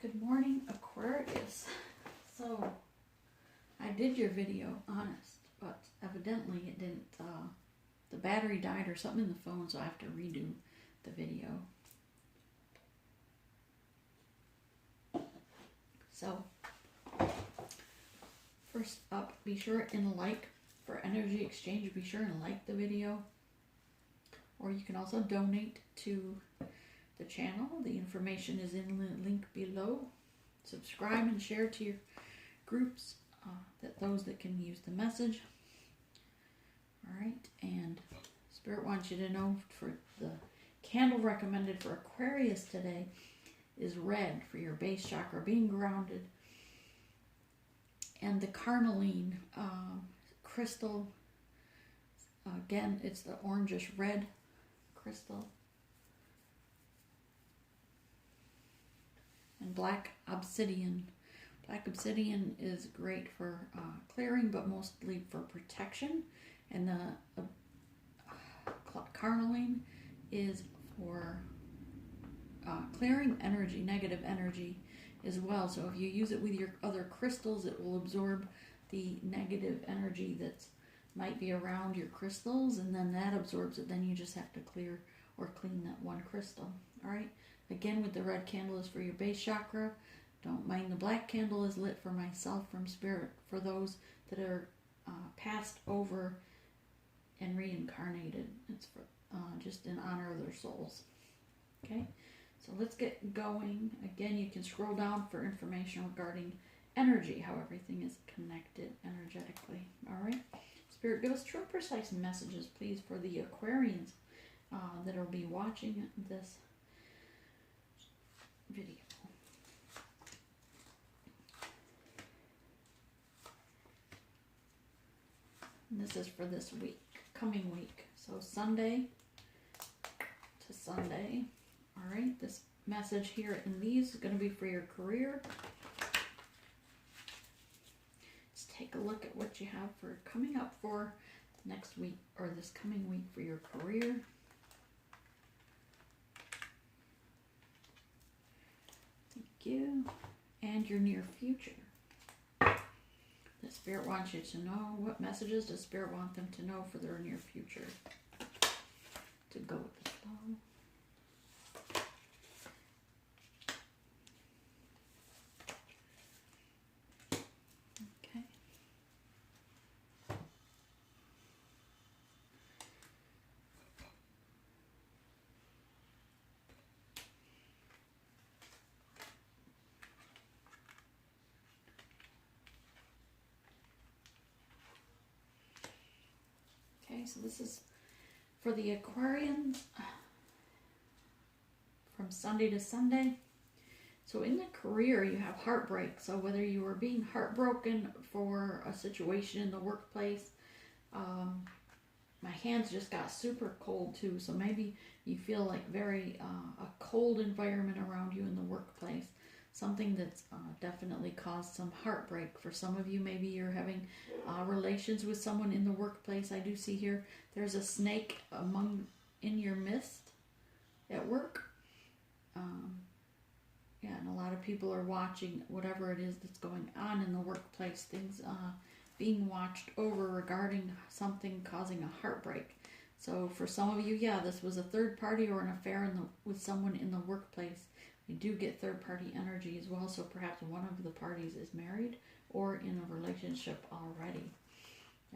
Good morning, Aquarius. So, I did your video, honest, but evidently it didn't, the battery died or something in the phone, so I have to redo the video. So, first up, be sure and like, for energy exchange, be sure and like the video. Or you can also donate to the channel. The information is in the link below. Subscribe and share to your groups, those that can use the message. Alright, and Spirit wants you to know for the candle recommended for Aquarius today is red for your base chakra, being grounded. And the carnelian crystal, again, it's the orangish red crystal. And black obsidian. Black obsidian is great for clearing, but mostly for protection. And the carnelian is for clearing energy, negative energy as well. So if you use it with your other crystals, it will absorb the negative energy that might be around your crystals, and then that absorbs it. Then you just have to clear or clean that one crystal. All right. Again, with the red candle is for your base chakra. Don't mind the black candle is lit for myself from Spirit, for those that are passed over and reincarnated. It's for just in honor of their souls. Okay, so let's get going. Again, you can scroll down for information regarding energy, how everything is connected energetically. All right, Spirit, give us true and precise messages, please, for the Aquarians that will be watching this video. And this is for this week, coming week. So Sunday to Sunday. All right, this message here in these is going to be for your career. Let's take a look at what you have for coming up for next week, or this coming week, for your career. You and your near future. The Spirit wants you to know, what messages does Spirit want them to know for their near future to go with the flow. Okay. So this is for the Aquarians from Sunday to Sunday. So in the career, you have heartbreak. So whether you were being heartbroken for a situation in the workplace, my hands just got super cold too. So maybe you feel like very a cold environment around you in the workplace. Something that's definitely caused some heartbreak. For some of you, maybe you're having relations with someone in the workplace. I do see here there's a snake in your midst at work. Yeah, and a lot of people are watching whatever it is that's going on in the workplace. Things being watched over regarding something causing a heartbreak. So for some of you, yeah, this was a third party or an affair with someone in the workplace. We do get third-party energy as well, so perhaps one of the parties is married or in a relationship already.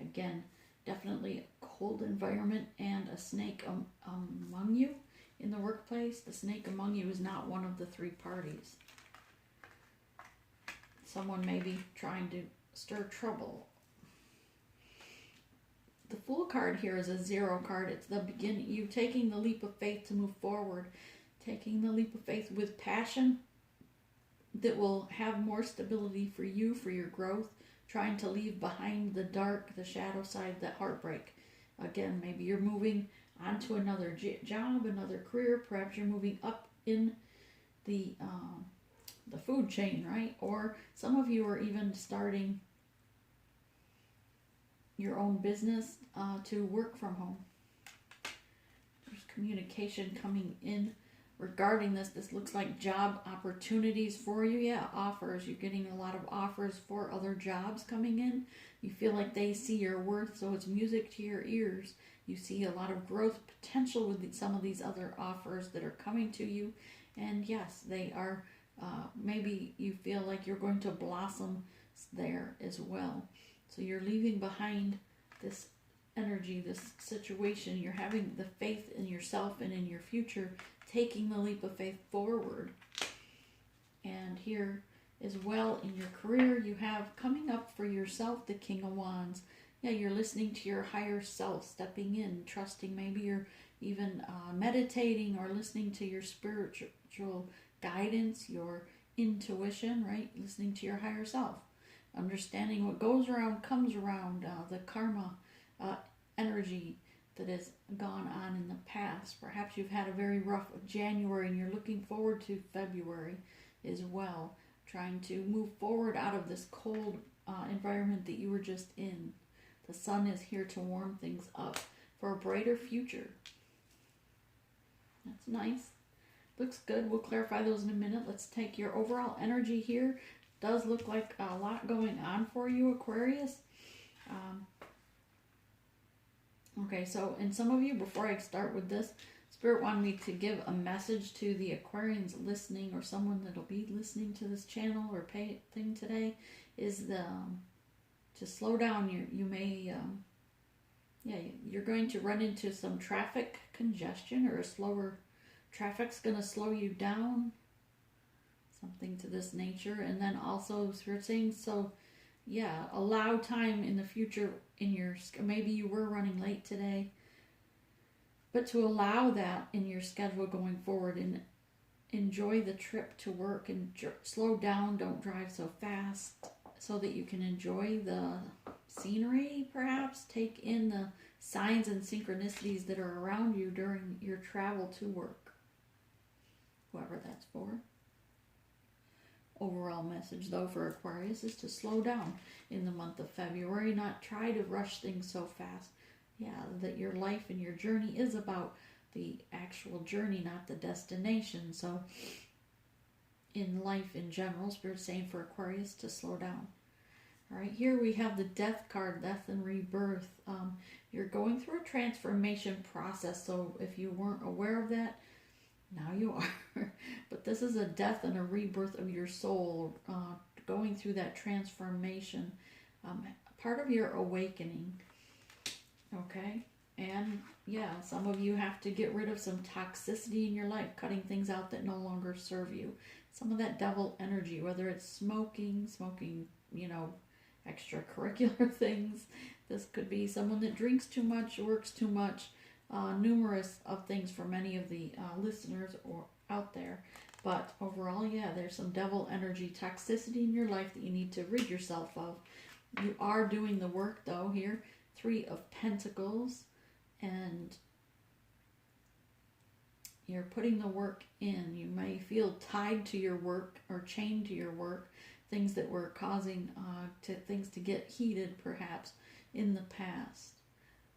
Again, definitely a cold environment and a snake among you in the workplace. The snake among you is not one of the three parties. Someone may be trying to stir trouble. The Fool card here is a 0 card. It's the beginning. You taking the leap of faith to move forward. Taking the leap of faith with passion that will have more stability for you, for your growth. Trying to leave behind the dark, the shadow side, that heartbreak. Again, maybe you're moving on to another job, another career. Perhaps you're moving up in the food chain, right? Or some of you are even starting your own business to work from home. There's communication coming in regarding this. This looks like job opportunities for you. Yeah, offers. You're getting a lot of offers for other jobs coming in. You feel like they see your worth, so it's music to your ears. You see a lot of growth potential with some of these other offers that are coming to you. And yes, they are, maybe you feel like you're going to blossom there as well. So you're leaving behind this energy, this situation. You're having the faith in yourself and in your future, taking the leap of faith forward. And here as well in your career, you have coming up for yourself the King of Wands. Yeah, you're listening to your higher self, stepping in, trusting. Maybe you're even meditating or listening to your spiritual guidance, your intuition, right? Listening to your higher self. Understanding what goes around comes around, the karma energy that has gone on in the past. Perhaps you've had a very rough January and you're looking forward to February as well, trying to move forward out of this cold environment that you were just in. The sun is here to warm things up for a brighter future. That's nice. Looks good. We'll clarify those in a minute. Let's take your overall energy here. Does look like a lot going on for you, Aquarius. Okay, so in some of you, before I start with this, Spirit wanted me to give a message to the Aquarians listening, or someone that'll be listening to this channel or thing today, is to slow down. You may, you're going to run into some traffic congestion, or a slower traffic's going to slow you down, something to this nature. And then also Spirit saying, so yeah, allow time in the future in your, maybe you were running late today, but to allow that in your schedule going forward, and enjoy the trip to work, and slow down, don't drive so fast, so that you can enjoy the scenery, perhaps take in the signs and synchronicities that are around you during your travel to work, whoever that's for. Overall message, though, for Aquarius is to slow down in the month of February, not try to rush things so fast. Yeah, that your life and your journey is about the actual journey, not the destination. So in life in general, Spirit's saying for Aquarius to slow down. All right, here we have the Death card, death and rebirth. You're going through a transformation process, so if you weren't aware of that, now you are. But this is a death and a rebirth of your soul, going through that transformation, part of your awakening. Okay, and yeah, some of you have to get rid of some toxicity in your life, cutting things out that no longer serve you. Some of that devil energy, whether it's smoking, extracurricular things. This could be someone that drinks too much, works too much, numerous of things for many of the listeners or out there. But overall, yeah, there's some devil energy, toxicity in your life that you need to rid yourself of. You are doing the work, though, here. 3 of Pentacles, and you're putting the work in. You may feel tied to your work or chained to your work, things that were causing things to get heated perhaps in the past.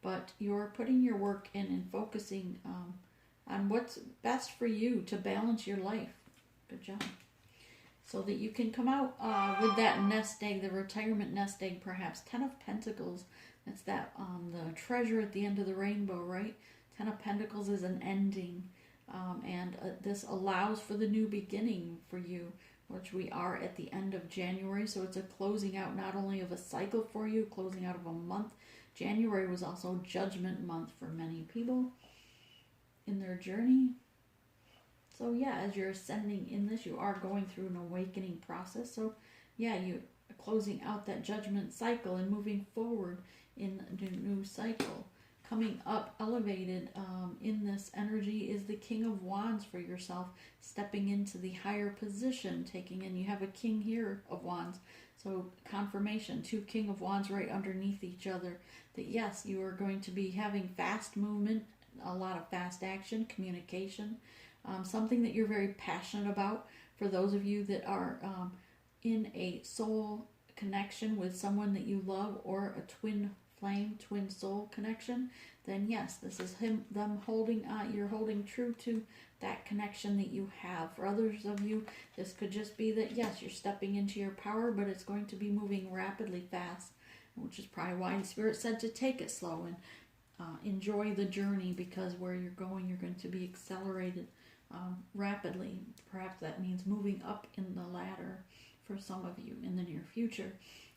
But you're putting your work in and focusing on what's best for you to balance your life. Good job. So that you can come out with that nest egg, the retirement nest egg perhaps. 10 of Pentacles. That's that the treasure at the end of the rainbow, right? 10 of Pentacles is an ending. And this allows for the new beginning for you, which we are at the end of January. So it's a closing out not only of a cycle for you, closing out of a month. January was also Judgment month for many people in their journey. So yeah, as you're ascending in this, you are going through an awakening process. So yeah, you are closing out that Judgment cycle and moving forward in a new cycle. Coming up elevated in this energy is the King of Wands for yourself, stepping into the higher position, taking in, you have a King here of Wands, so confirmation, 2 King of Wands right underneath each other, that yes, you are going to be having fast movement, a lot of fast action, communication, something that you're very passionate about. For those of you that are in a soul connection with someone that you love, or a twin flame, twin soul connection, then yes, this is them holding you're holding true to that connection that you have. For others of you, this could just be that yes, you're stepping into your power, but it's going to be moving rapidly fast, which is probably why the Spirit said to take it slow and enjoy the journey, because where you're going, you're going to be accelerated rapidly. Perhaps that means moving up in the ladder for some of you in the near future.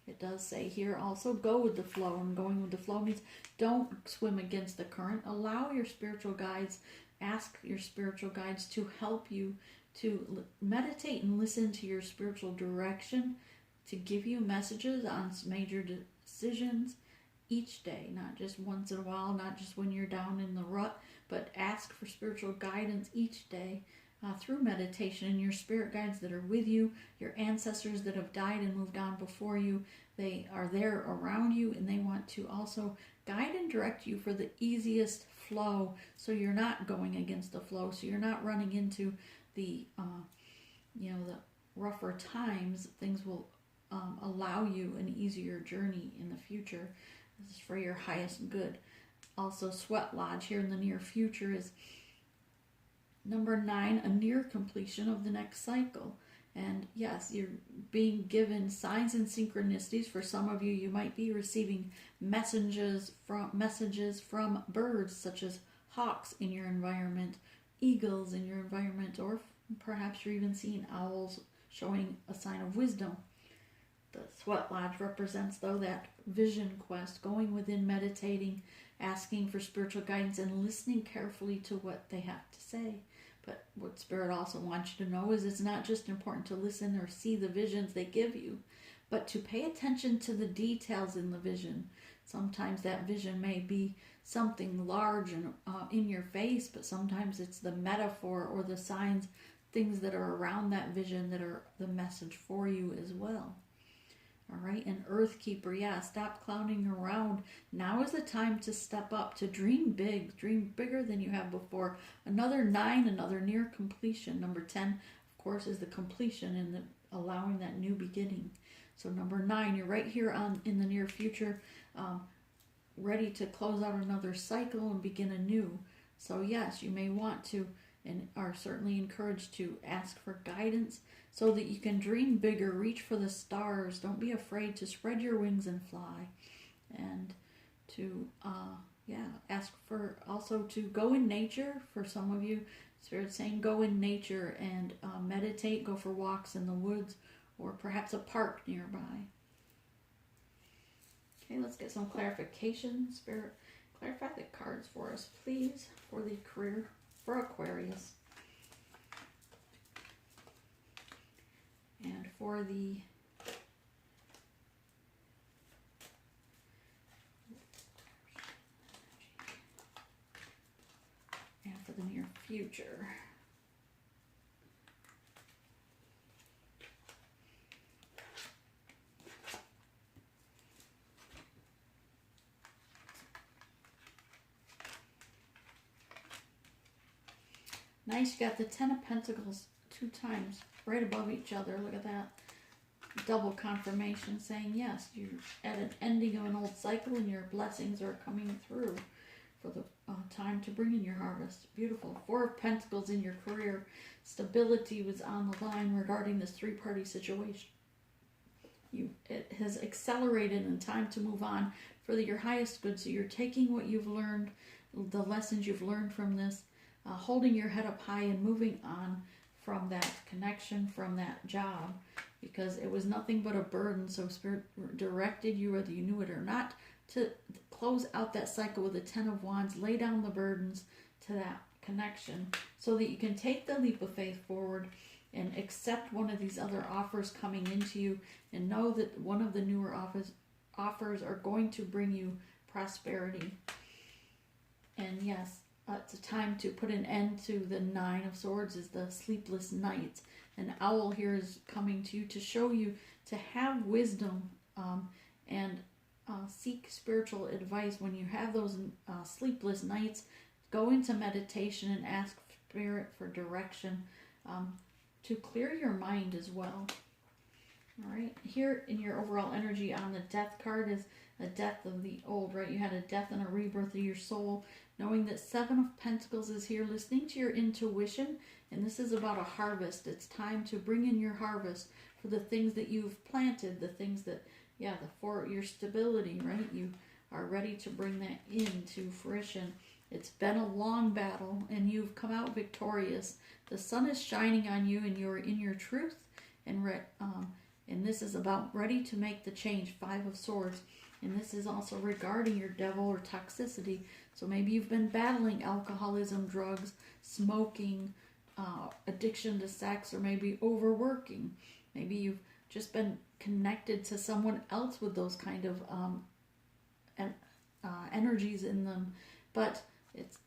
It does say here also, go with the flow, and going with the flow means don't swim against the current. Allow your spiritual guides, ask your spiritual guides to help you to meditate and listen to your spiritual direction, to give you messages on major decisions each day, not just once in a while, not just when you're down in the rut, but ask for spiritual guidance each day through meditation. And your spirit guides that are with you, your ancestors that have died and moved on before you, they are there around you, and they want to also guide and direct you for the easiest flow, so you're not going against the flow, so you're not running into the the rougher times. Things will allow you an easier journey in the future. This is for your highest good. Also, Sweat Lodge here in the near future is number 9, a near completion of the next cycle. And yes, you're being given signs and synchronicities. For some of you, you might be receiving messages from birds, such as hawks in your environment, eagles in your environment, or perhaps you're even seeing owls showing a sign of wisdom. The Sweat Lodge represents, though, that vision quest, going within, meditating, asking for spiritual guidance, and listening carefully to what they have to say. But what Spirit also wants you to know is it's not just important to listen or see the visions they give you, but to pay attention to the details in the vision. Sometimes that vision may be something large and in your face, but sometimes it's the metaphor or the signs, things that are around that vision that are the message for you as well. All right, and Earth Keeper, yeah, stop clowning around. Now is the time to step up, to dream big, dream bigger than you have before. Another 9, another near completion. Number 10, of course, is the completion and the allowing that new beginning. So number 9, you're right here in the near future, ready to close out another cycle and begin anew. So yes, you may want to, and are certainly encouraged to, ask for guidance so that you can dream bigger, reach for the stars. Don't be afraid to spread your wings and fly. And to, ask for also to go in nature. For some of you, Spirit's saying go in nature and meditate, go for walks in the woods or perhaps a park nearby. Okay, let's get some clarification. Spirit, clarify the cards for us, please, for the career for Aquarius. And for the near future. Nice, you got the 10 of Pentacles 2 times right above each other. Look at that. Double confirmation saying yes, you're at an ending of an old cycle and your blessings are coming through for the time to bring in your harvest. Beautiful. 4 of Pentacles in your career. Stability was on the line regarding this 3-party situation. It has accelerated in time to move on for your highest good. So you're taking what you've learned, the lessons you've learned from this, holding your head up high and moving on from that connection, from that job, because it was nothing but a burden. So Spirit directed you, whether you knew it or not, to close out that cycle with the 10 of Wands, lay down the burdens to that connection so that you can take the leap of faith forward and accept one of these other offers coming into you, and know that one of the newer offers are going to bring you prosperity. And yes, it's a time to put an end to the 9 of Swords, is the sleepless nights. An owl here is coming to you to show you to have wisdom and seek spiritual advice. When you have those sleepless nights, go into meditation and ask Spirit for direction to clear your mind as well. All right, here in your overall energy on the death card is a death of the old, right? You had a death and a rebirth of your soul, knowing that Seven of Pentacles is here, listening to your intuition, and this is about a harvest. It's time to bring in your harvest for the things that you've planted, the things that, for your stability, right? You are ready to bring that into fruition. It's been a long battle, and you've come out victorious. The sun is shining on you, and you're in your truth, and this is about ready to make the change, Five of Swords. And this is also regarding your devil or toxicity. So maybe you've been battling alcoholism, drugs, smoking, addiction to sex, or maybe overworking. Maybe you've just been connected to someone else with those kind of energies in them. But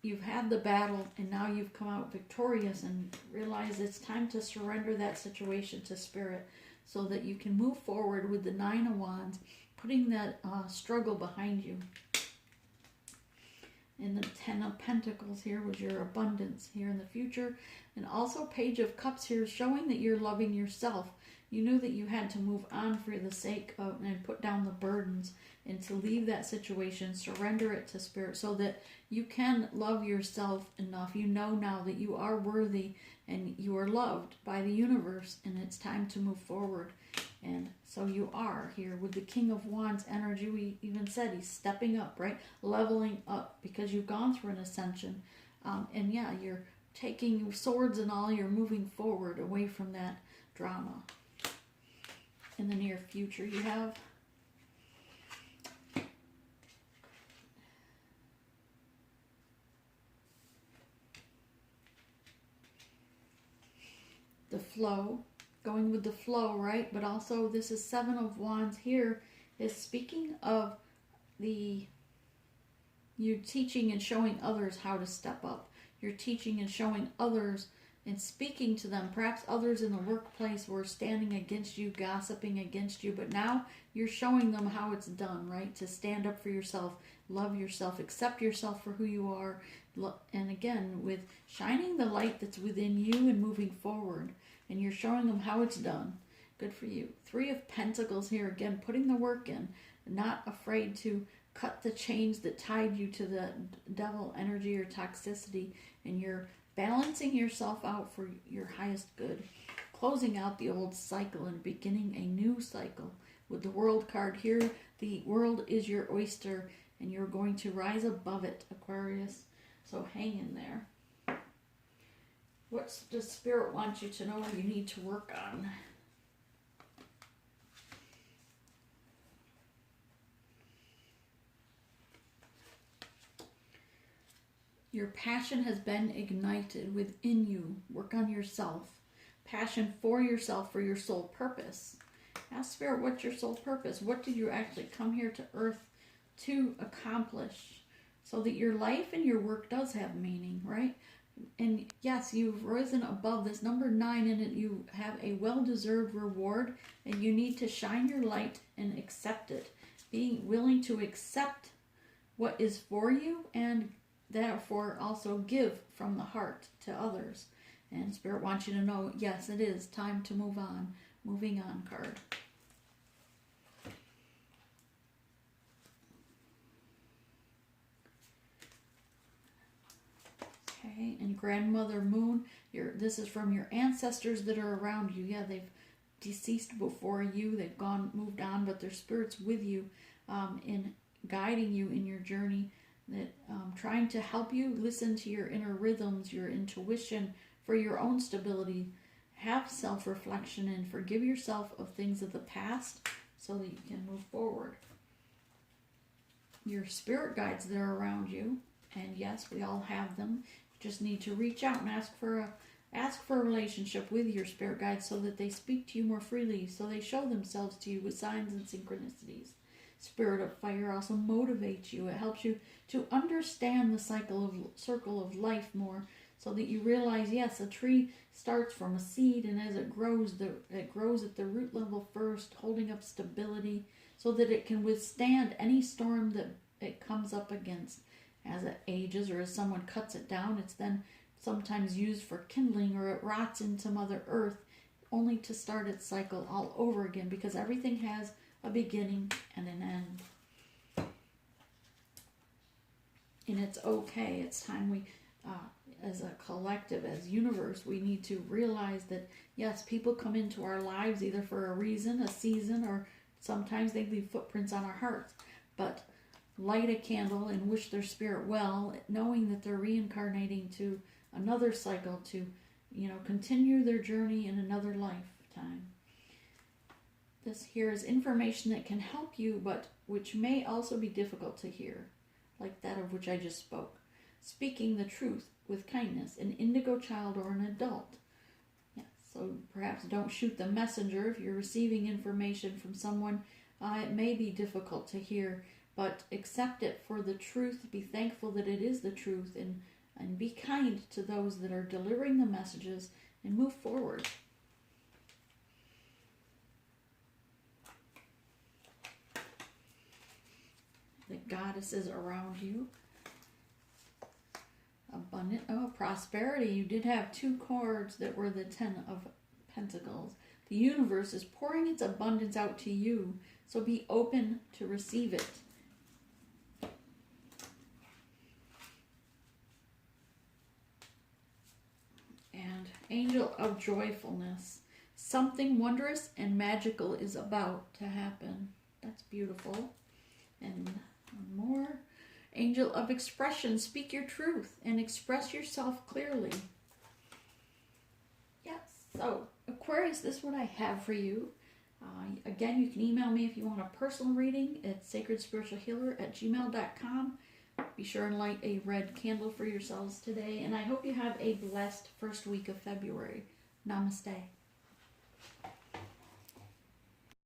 you've had the battle, and now you've come out victorious and realize it's time to surrender that situation to Spirit, so that you can move forward with the Nine of Wands, putting that struggle behind you. And the Ten of Pentacles here was your abundance here in the future. And also Page of Cups here, showing that you're loving yourself. You knew that you had to move on for the sake of, and put down the burdens, and to leave that situation, surrender it to Spirit, so that you can love yourself enough. You know now that you are worthy and you are loved by the universe, and it's time to move forward. And so you are here with the King of Wands energy. We even said he's stepping up, right? Leveling up, because you've gone through an ascension. You're taking swords and all, you're moving forward away from that drama. In the near future, you have the flow, going with the flow, right? But also this is Seven of Wands here, is speaking of you teaching and showing others how to step up. You're teaching and showing others and speaking to them. Perhaps others in the workplace were standing against you, gossiping against you, but now you're showing them how it's done, right? To stand up for yourself, love yourself, accept yourself for who you are, and again, with shining the light that's within you and moving forward, and you're showing them how it's done. Good for you. Three of Pentacles here, again, putting the work in, not afraid to cut the chains that tied you to the devil energy or toxicity, and you're balancing yourself out for your highest good, closing out the old cycle and beginning a new cycle. With the World card here, the world is your oyster, and you're going to rise above it, Aquarius. So hang in there. What does Spirit want you to know you need to work on? Your passion has been ignited within you. Work on yourself. Passion for yourself, for your soul purpose. Ask Spirit, what's your soul purpose? What did you actually come here to Earth to accomplish? So that your life and your work does have meaning, right? And yes, you've risen above this number 9 in it. You have a well-deserved reward, and you need to shine your light and accept it. Being willing to accept what is for you, and therefore also give from the heart to others. And Spirit wants you to know, yes, it is time to move on. Moving on card. Okay, and Grandmother Moon, this is from your ancestors that are around you. Yeah, they've deceased before you. They've moved on, but their spirit's with you in guiding you in your journey, that trying to help you listen to your inner rhythms, your intuition for your own stability. Have self-reflection and forgive yourself of things of the past so that you can move forward. Your spirit guides that are around you, and yes, we all have them. You just need to reach out and ask for a relationship with your spirit guides, so that they speak to you more freely, so they show themselves to you with signs and synchronicities. Spirit of Fire also motivates you. It helps you to understand the circle of life more, so that you realize, yes, a tree starts from a seed, and as it grows at the root level first, holding up stability so that it can withstand any storm that it comes up against. As it ages, or as someone cuts it down, it's then sometimes used for kindling, or it rots into Mother Earth. only to start its cycle all over again, because everything has a beginning and an end. And it's okay. It's time we, as a collective, as universe, we need to realize that, yes, people come into our lives either for a reason, a season, or sometimes they leave footprints on our hearts. But light a candle and wish their spirit well, knowing that they're reincarnating to another cycle to, continue their journey in another lifetime. This here is information that can help you, but which may also be difficult to hear, like that of which I just spoke. Speaking the truth with kindness, an indigo child or an adult. Yes, so perhaps don't shoot the messenger. If you're receiving information from someone, it may be difficult to hear, but accept it for the truth. Be thankful that it is the truth, and be kind to those that are delivering the messages, and move forward. The goddesses around you. Abundant, prosperity. You did have 2 cards that were the 10 of Pentacles. The universe is pouring its abundance out to you, so be open to receive it. And Angel of Joyfulness. Something wondrous and magical is about to happen. That's beautiful. And one more. Angel of Expression. Speak your truth and express yourself clearly. Yes. So, Aquarius, this is what I have for you. Again, you can email me if you want a personal reading at sacredspiritualhealer@gmail.com. Be sure and light a red candle for yourselves today. And I hope you have a blessed first week of February. Namaste.